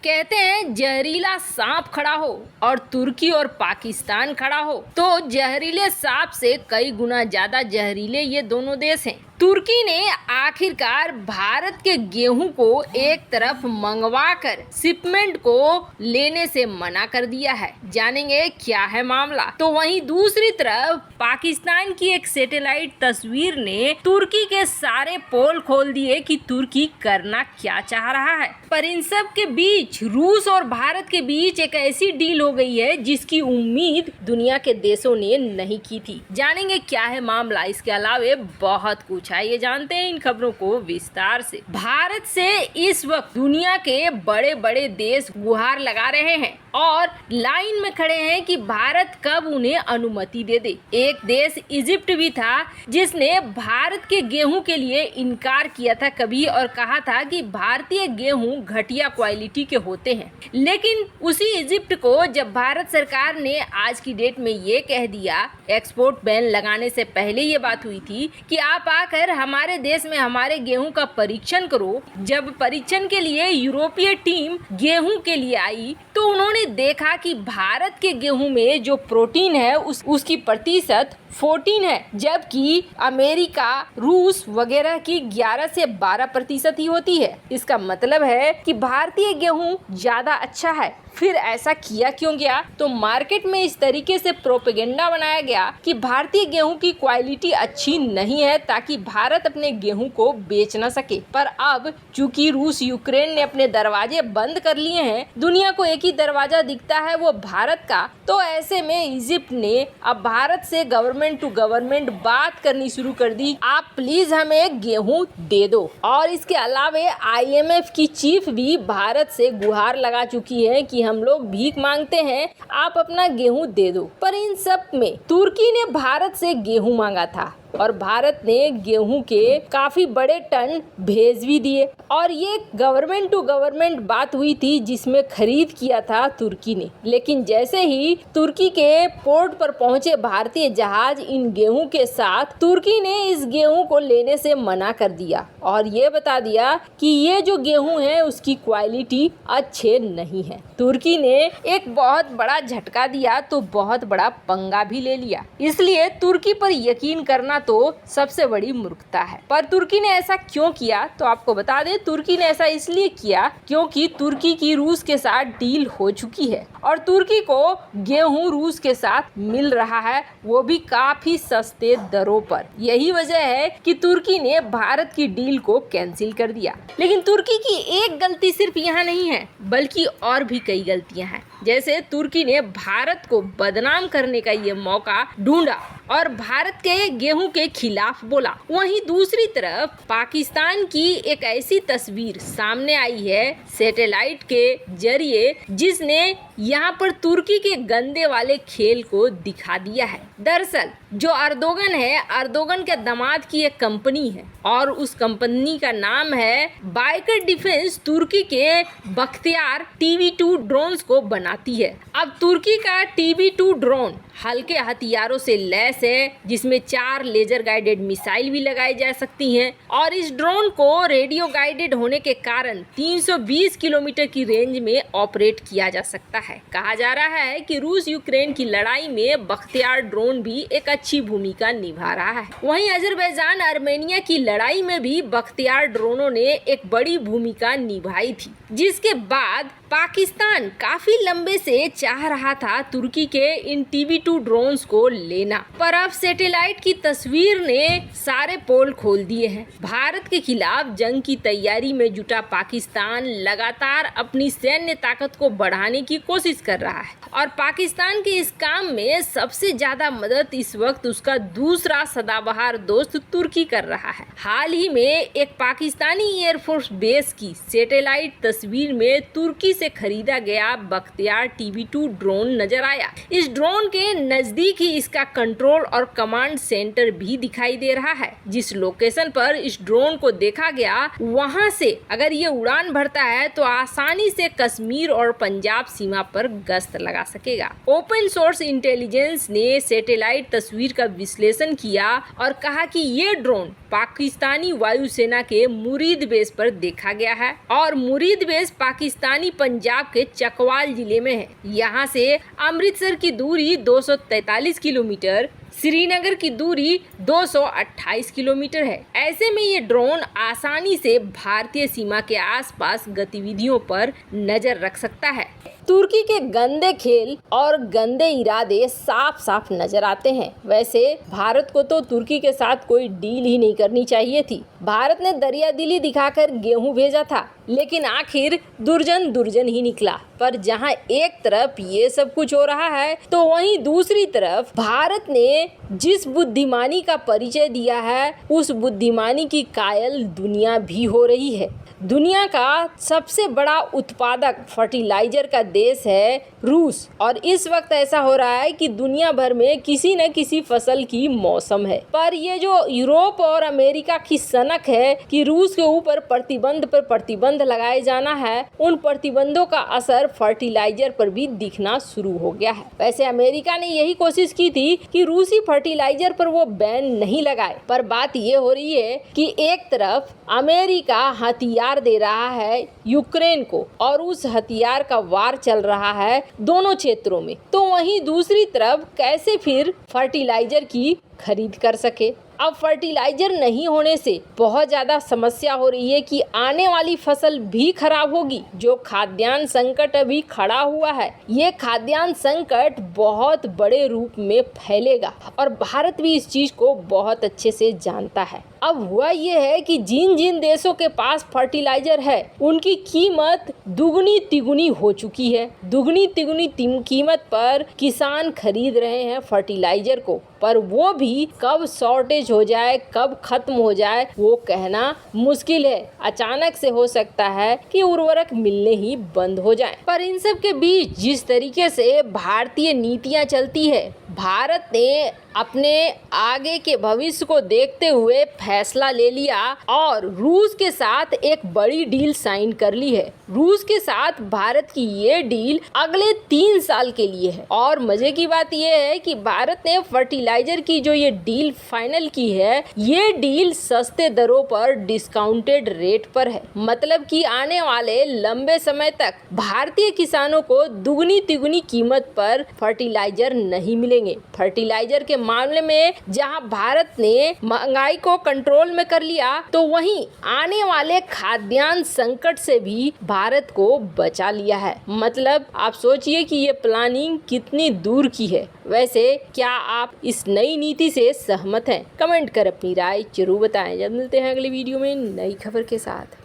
कहते हैं जहरीला सांप खड़ा हो और तुर्की और पाकिस्तान खड़ा हो तो जहरीले सांप से कई गुना ज्यादा जहरीले ये दोनों देश हैं। तुर्की ने आखिरकार भारत के गेहूं को एक तरफ मंगवाकर शिपमेंट को लेने से मना कर दिया है। जानेंगे क्या है मामला। तो वहीं दूसरी तरफ पाकिस्तान की एक सैटेलाइट तस्वीर ने तुर्की के सारे पोल खोल दिए कि तुर्की करना क्या चाह रहा है। पर इन सब के बीच रूस और भारत के बीच एक ऐसी डील हो गई है जिसकी उम्मीद दुनिया के देशों ने नहीं की थी। जानेंगे क्या है मामला। इसके अलावे बहुत कुछ ये जानते हैं इन खबरों को विस्तार से। भारत से इस वक्त दुनिया के बड़े बड़े देश गुहार लगा रहे हैं और लाइन में खड़े हैं कि भारत कब उन्हें अनुमति दे दे। एक देश इजिप्ट भी था जिसने भारत के गेहूं के लिए इनकार किया था कभी और कहा था कि भारतीय गेहूं घटिया क्वालिटी के होते हैं। लेकिन उसी इजिप्ट को जब भारत सरकार ने आज की डेट में ये कह दिया, एक्सपोर्ट बैन लगाने से पहले ये बात हुई थी कि आप आकर हमारे देश में हमारे गेहूं का परीक्षण करो। जब परीक्षण के लिए यूरोपीय टीम गेहूं के लिए आई तो उन्होंने देखा कि भारत के गेहूं में जो प्रोटीन है उसकी प्रतिशत 14 है, जबकि अमेरिका, रूस वगैरह की 11 से 12% ही होती है। इसका मतलब है कि भारतीय गेहूं ज्यादा अच्छा है। फिर ऐसा किया क्यों गया? तो मार्केट में इस तरीके से प्रोपेगेंडा बनाया गया कि भारतीय गेहूं की क्वालिटी अच्छी नहीं है ताकि भारत अपने गेहूं को बेच न सके। पर अब चूंकि रूस यूक्रेन ने अपने दरवाजे बंद कर लिए हैं, दुनिया को एक ही दरवाजा दिखता है वो भारत का, तो ऐसे में इजिप्ट ने अब भारत से गवर्नमेंट टू गवर्नमेंट बात करनी शुरू कर दी। आप प्लीज हमें गेहूं दे दो। और इसके अलावे IMF की चीफ भी भारत से गुहार लगा चुकी है कि हम लोग भीख मांगते हैं, आप अपना गेहूं दे दो। पर इन सब में तुर्की ने भारत से गेहूं मांगा था और भारत ने गेहूं के काफी बड़े टन भेज भी दिए और ये गवर्नमेंट टू गवर्नमेंट बात हुई थी जिसमें खरीद किया था तुर्की ने। लेकिन जैसे ही तुर्की के पोर्ट पर पहुंचे भारतीय जहाज इन गेहूं के साथ, तुर्की ने इस गेहूं को लेने से मना कर दिया और ये बता दिया कि ये जो गेहूं है उसकी क्वालिटी अच्छे नहीं है। तुर्की ने एक बहुत बड़ा झटका दिया तो बहुत बड़ा पंगा भी ले लिया। इसलिए तुर्की पर यकीन करना तो सबसे बड़ी मूर्खता है। पर तुर्की ने ऐसा क्यों किया? तो आपको बता दें, तुर्की ने ऐसा इसलिए किया क्योंकि तुर्की की रूस के साथ डील हो चुकी है और तुर्की को गेहूं रूस के साथ मिल रहा है, वो भी काफी सस्ते दरों पर। यही वजह है कि तुर्की ने भारत की डील को कैंसिल कर दिया। लेकिन तुर्की की एक गलती सिर्फ यहाँ नहीं है बल्कि और भी कई गलतियां हैं। जैसे तुर्की ने भारत को बदनाम करने का ये मौका ढूंढा और भारत के गेहूं के खिलाफ बोला। वहीं दूसरी तरफ पाकिस्तान की एक ऐसी तस्वीर सामने आई है सैटेलाइट के जरिए जिसने यहाँ पर तुर्की के गंदे वाले खेल को दिखा दिया है। दरअसल जो अर्दोगन है, अर्दोगन के दामाद की एक कंपनी है और उस कंपनी का नाम है बाइकर डिफेंस। तुर्की के बख्तियार TB2 ड्रोन्स को बनाती है। अब तुर्की का TB2 ड्रोन हल्के हथियारों से लैस है जिसमें 4 लेजर गाइडेड मिसाइल भी लगाई जा सकती हैं और इस ड्रोन को रेडियो गाइडेड होने के कारण 320 किलोमीटर की रेंज में ऑपरेट किया जा सकता है। कहा जा रहा है कि रूस यूक्रेन की लड़ाई में बख्तियार ड्रोन भी एक अच्छी भूमिका निभा रहा है। वहीं अजरबैजान आर्मेनिया की लड़ाई में भी बख्तियार ड्रोनों ने एक बड़ी भूमिका निभाई थी, जिसके बाद पाकिस्तान काफी लंबे से चाह रहा था तुर्की के इन TB2 ड्रोन्स को लेना। पर अब सैटेलाइट की तस्वीर ने सारे पोल खोल दिए हैं। भारत के खिलाफ जंग की तैयारी में जुटा पाकिस्तान लगातार अपनी सैन्य ताकत को बढ़ाने की कोशिश कर रहा है और पाकिस्तान के इस काम में सबसे ज्यादा मदद इस वक्त उसका दूसरा सदाबहार दोस्त तुर्की कर रहा है। हाल ही में एक पाकिस्तानी एयरफोर्स बेस की सैटेलाइट तस्वीर में तुर्की से खरीदा गया बख्तियार TB2 ड्रोन नजर आया। इस ड्रोन के नजदीक ही इसका कंट्रोल और कमांड सेंटर भी दिखाई दे रहा है। जिस लोकेशन पर इस ड्रोन को देखा गया वहां से अगर ये उड़ान भरता है तो आसानी से कश्मीर और पंजाब सीमा पर गश्त लगा सकेगा। ओपन सोर्स इंटेलिजेंस ने सैटेलाइट तस्वीर का विश्लेषण किया और कहा कि ये ड्रोन पाकिस्तानी वायुसेना के मुरीद बेस पर देखा गया है और मुरीद बेस पाकिस्तानी पंजाब के चकवाल जिले में है। यहाँ से अमृतसर की दूरी 243 किलोमीटर, श्रीनगर की दूरी 228 किलोमीटर है। ऐसे में ये ड्रोन आसानी से भारतीय सीमा के आसपास गतिविधियों पर नजर रख सकता है। तुर्की के गंदे खेल और गंदे इरादे साफ साफ नजर आते हैं। वैसे भारत को तो तुर्की के साथ कोई डील ही नहीं करनी चाहिए थी। भारत ने दरियादिली दिखाकर गेहूं भेजा था, लेकिन आखिर दुर्जन ही निकला। पर जहां एक तरफ ये सब कुछ हो रहा है, तो वहीं दूसरी तरफ भारत ने जिस बुद्धिमानी का परिचय दिया है, उस बुद्धिमानी की कायल दुनिया भी हो रही है। दुनिया का सबसे बड़ा उत्पादक फर्टिलाइजर का देश है रूस, और इस वक्त ऐसा हो रहा है कि दुनिया भर में किसी न किसी फसल की मौसम है। पर ये जो यूरोप और अमेरिका की सनक है कि रूस के ऊपर प्रतिबंध पर प्रतिबंध लगाए जाना है, उन प्रतिबंधों का असर फर्टिलाइजर पर भी दिखना शुरू हो गया है। वैसे अमेरिका ने यही कोशिश की थी कि रूसी फर्टिलाइजर पर वो बैन नहीं लगाए, पर बात ये हो रही है कि एक तरफ अमेरिका हथियार दे रहा है यूक्रेन को, और उस हथियार का वार चल रहा है दोनों क्षेत्रों में, तो वहीं दूसरी तरफ कैसे फिर फर्टिलाइजर की खरीद कर सके। अब फर्टिलाइजर नहीं होने से बहुत ज़्यादा समस्या हो रही है कि आने वाली फसल भी खराब होगी। जो खाद्यान्न संकट अभी खड़ा हुआ है, ये खाद्यान्न संकट बहुत बड़े रूप में फैलेगा, और भारत भी इस चीज़ को बहुत अच्छे से जानता है। अब हुआ ये है कि जिन जिन देशों के पास फर्टिलाइजर है, उनकी कीमत दुगनी तिगुनी हो चुकी है। दुगनी तिगुनी कीमत पर किसान खरीद रहे हैं फर्टिलाइजर को, पर वो भी कब शॉर्टेज हो जाए, कब खत्म हो जाए, वो कहना मुश्किल है। अचानक से हो सकता है कि उर्वरक मिलने ही बंद हो जाए। पर इन सब के बीच जिस तरीके से भारतीय नीतियां चलती है, भारत ने अपने आगे के भविष्य को देखते हुए फैसला ले लिया और रूस के साथ एक बड़ी डील साइन कर ली है। रूस के साथ भारत की ये डील अगले 3 साल के लिए है। और मजे की बात ये है कि भारत ने फर्टिलाइजर की जो ये डील फाइनल की है, ये डील सस्ते दरों पर डिस्काउंटेड रेट पर है। मतलब कि आने वाले लंबे समय तक भारतीय किसानों को दुगनी तिगुनी कीमत पर फर्टिलाइजर नहीं मिलेंगे। फर्टिलाइजर के मामले में जहां भारत ने महंगाई को कंट्रोल में कर लिया, तो वहीं आने वाले खाद्यान्न संकट से भी भारत को बचा लिया है। मतलब आप सोचिए कि ये प्लानिंग कितनी दूर की है। वैसे क्या आप इस नई नीति से सहमत हैं? कमेंट कर अपनी राय जरूर बताएं। जब मिलते हैं अगली वीडियो में नई खबर के साथ।